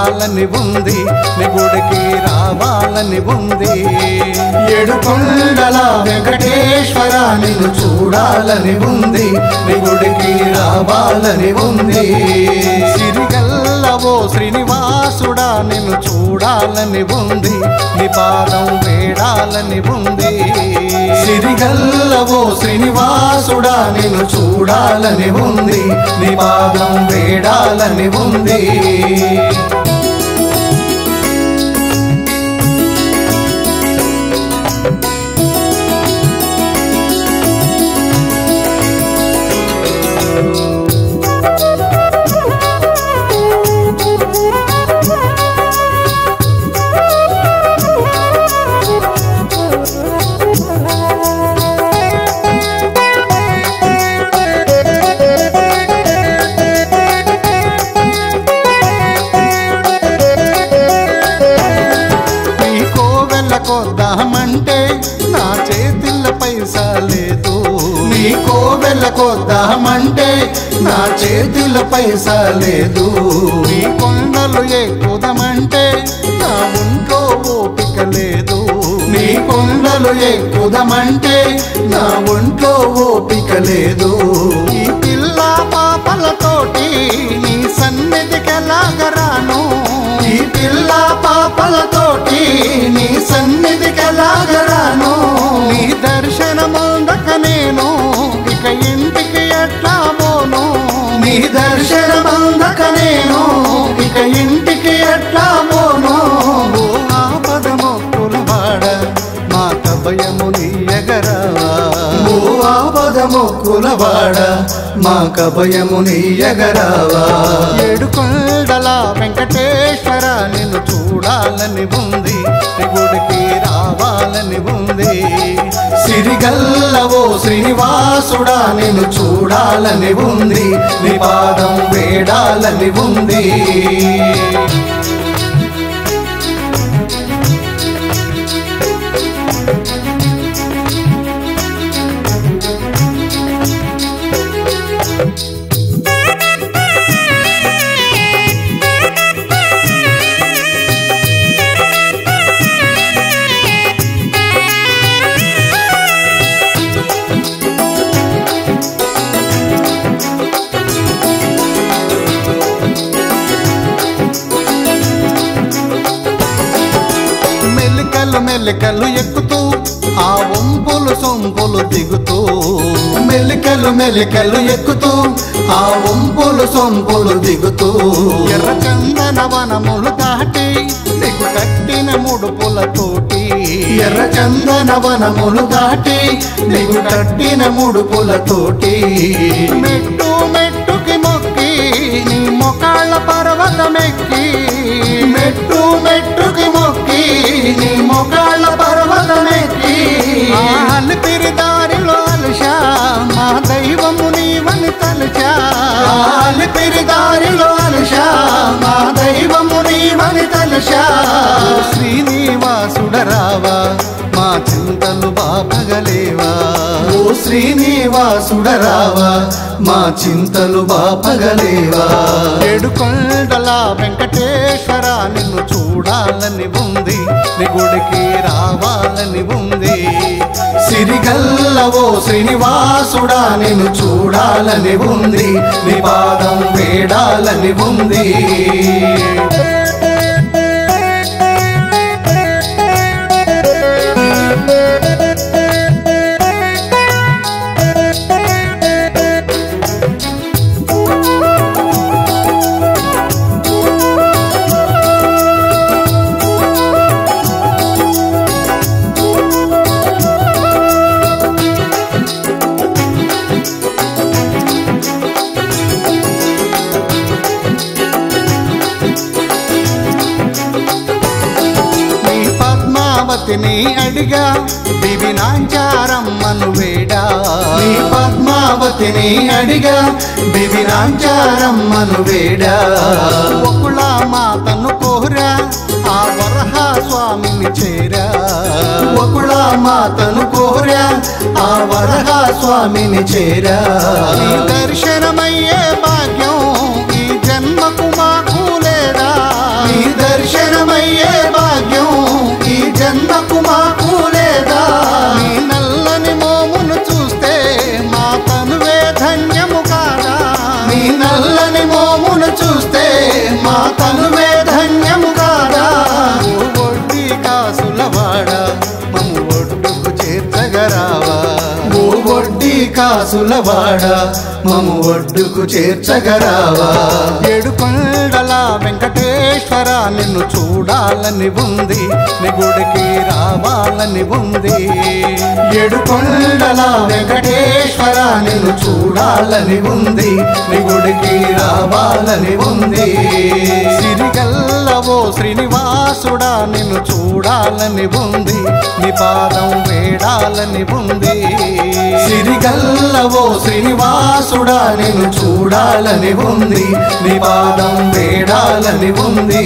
చూడాలని ఉంది, నీ గుడికి రావాలని ఉంది. ఏడుకొండల వెంకటేశ్వర నిన్ను చూడాలని ఉంది, నీ గుడికి రావాలని ఉంది. సిరిగల్లవో శ్రీనివాసుడా నిన్ను చూడాలని ఉంది, నీ పాదం వేడాలని ఉంది. సిరిగల్లవో శ్రీనివాసుడా నిన్ను చూడాలని ఉంది, నీ పాదం వేడాలని ఉంది. కొద్దామంటే నా చేతిలో పైసా లేదు, నీ కోవెలకొద్దామంటే నా చేతిలో పైసా లేదు. నీ కొండలు ఎక్కుదామంటే నా ఒంట్లో ఓపిక లేదు, నీ కొండలు ఎక్కుదామంటే నా ఒంట్లో ఓపిక లేదు. ఈ పిల్ల పాపలతోటి నీ సన్నిధికెలాగరాను, ఈ పిల్ల పాపలతోటి నీ సన్నిధికెలాగరాను. నీ దర్శనముందక నేను ఇక ఇంటికి ఎట్లా పోను, నీ దర్శనముందక నేను ఇక ఇంటికి ఎట్లా పోను. ఓ ఆపదమొక్కులవాడ మాక భయము నీయగరావా, ఓ ఆపదమొక్కులవాడ మాక భయము నీయగరావా. ఏడుకొండల వెంకటేశ్వర నిన్ను చూడాలని ఉంది, నీ గుడికి రావాలని ఉంది. సిరిగల్లవో శ్రీనివాసుడా నిన్ను చూడాలని ఉంది, నీ పాదం వేడాలని ఉంది. మెలికలు ఎక్కుతూ ఆ వంపులు సొంపులు దిగుతూ, మెలికలు మెలికలు ఎక్కుతూ ఆ వంపులు సొంపులు దిగుతూ, ఎర్ర చందన వనములు దాటి నీకు కట్టిన ముడుపులతోటి, ఎర్ర చందన వనములు దాటి నీకు కట్టిన ముడుపులతోటి, మెట్టు మెట్టుకి మొక్కి నీ మొకాళ్ళ పర్వతమెక్కి, మెట్టు మెట్టుకి మొక్కి నీ మొకాళ్ళ పర్వతమెక్కి, అలిపిరి దారిలో అలశా మా దైవము నీవని తలచా, అలిపిరి దారిలో అలశా మా దైవము నీవని తలశా. శ్రీనివాసుడరావా మా చింతలు బాపగలేవా, ఓ శ్రీనివాసుడరావా మా చింతలు బాపగలేవా. ఏడుకొండల వెంకటేశ్వర నిన్ను చూడాలని ఉంది, నీ గుడికి రావాలని ఉంది. సిరిగల్లవో శ్రీనివాసుడా నిన్ను చూడాలని ఉంది, నీ పాదం వేడాలని ఉంది. పద్మావతిని అడిగా దివినాంచారమ్మను వేడా, నీ పద్మావతిని అడిగా దివినాంచారమ్మను వేడా. ఒకుళ మాతను కోరా ఆ వరహ స్వామిని చేరా, ఒకుళ మాతను కోరా ఆ వరహ స్వామిని చేరా. నీ దర్శనమయ్యే భాగ్యం ఈ జన్మకు మాకు లేదా, నీ తనువే ధన్యము కాదా ఓ వడ్డీ కాసులవాడ మమ్ము ఒడ్డుకు చేర్చగరావా ఓ వడ్డీ కాసులవాడ మము ఒడ్డుకు చేర్చగరావా ఏడుకొండల వెంకటేశ్వర నిన్ను చూడాలని ఉంది నీ గుడికి రావాలని ఉంది ఏడుకొండల వెంకటేశ్వర నిన్ను చూడాలని ఉంది నీ గుడికి రావాలని ఉంది సిరిగల్లవో శ్రీనివాసుడా నిన్ను చూడాలని ఉంది నీ పాదం వేడాలని ఉంది సిరిగల్లవో శ్రీనివాసుడా నిన్ను చూడాలని ఉంది నీ పాదం వేడాలని ఉంది